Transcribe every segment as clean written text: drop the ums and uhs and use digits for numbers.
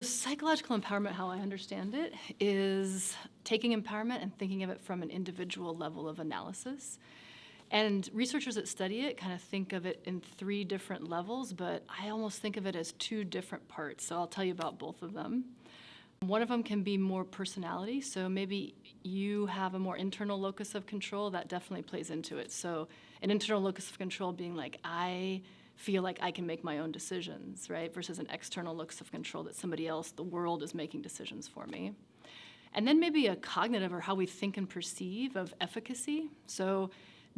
Psychological empowerment, how I understand it, is taking empowerment and thinking of it from an individual level of analysis. And researchers that study it kind of think of it in three different levels, but I almost think of it as two different parts. So I'll tell you about both of them. One of them can be more personality. So maybe you have a more internal locus of control that definitely plays into it. So an internal locus of control being like, I feel like I can make my own decisions, right? Versus an external locus of control that somebody else, the world, is making decisions for me. And then maybe a cognitive, or how we think and perceive, of efficacy. So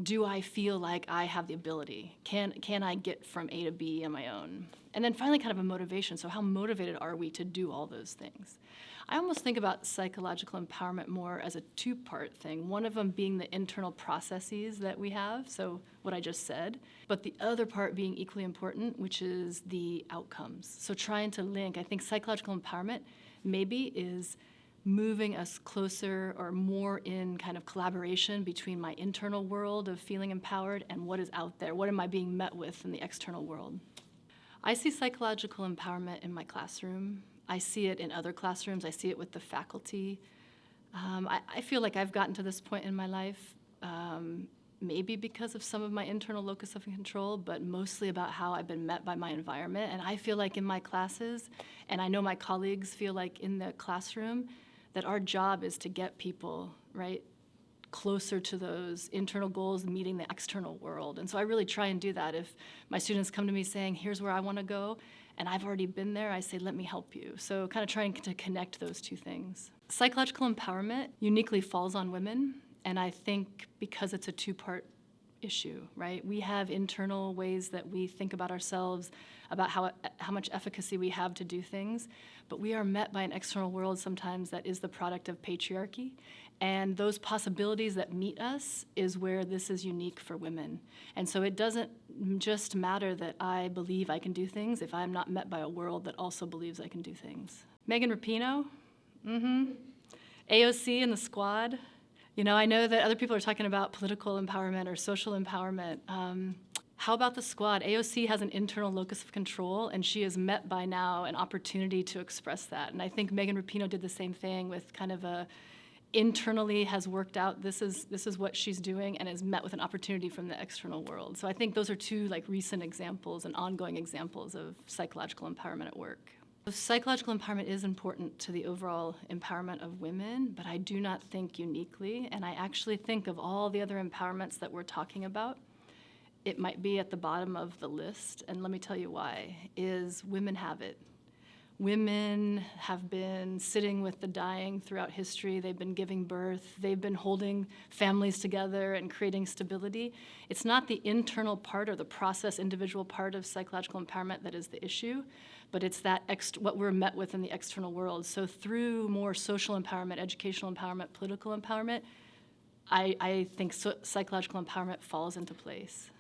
do I feel like I have the ability? Can I get from A to B on my own? And then finally, kind of a motivation. So how motivated are we to do all those things? I almost think about psychological empowerment more as a two-part thing. One of them being the internal processes that we have, so what I just said, but the other part being equally important, which is the outcomes. So trying to link, I think psychological empowerment maybe is moving us closer or more in kind of collaboration between my internal world of feeling empowered and what is out there. What am I being met with in the external world? I see psychological empowerment in my classroom. I see it in other classrooms. I see it with the faculty. I feel like I've gotten to this point in my life, maybe because of some of my internal locus of control, but mostly about how I've been met by my environment. And I feel like in my classes, and I know my colleagues feel like in the classroom, that our job is to get people, right, closer to those internal goals, meeting the external world. And so I really try and do that. If my students come to me saying, here's where I want to go, and I've already been there, I say, let me help you. So kind of trying to connect those two things. Psychological empowerment uniquely falls on women, and I think because it's a two-part issue, right? We have internal ways that we think about ourselves, about how much efficacy we have to do things, but we are met by an external world sometimes that is the product of patriarchy, and those possibilities that meet us is where this is unique for women. And so it doesn't just matter that I believe I can do things if I'm not met by a world that also believes I can do things. Megan Rapinoe, AOC and the squad. You know, I know that other people are talking about political empowerment or social empowerment. How about the squad? AOC has an internal locus of control, and she is met by now an opportunity to express that. And I think Megan Rapinoe did the same thing with kind of a internally has worked out this is what she's doing and is met with an opportunity from the external world. So I think those are two like recent examples and ongoing examples of psychological empowerment at work. Psychological empowerment is important to the overall empowerment of women, but I do not think uniquely, and I actually think of all the other empowerments that we're talking about, it might be at the bottom of the list, and let me tell you why, is women have it. Women have been sitting with the dying throughout history. They've been giving birth. They've been holding families together and creating stability. It's not the internal part or the process individual part of psychological empowerment that is the issue, but it's that what we're met with in the external world. So through more social empowerment, educational empowerment, political empowerment, I think psychological empowerment falls into place.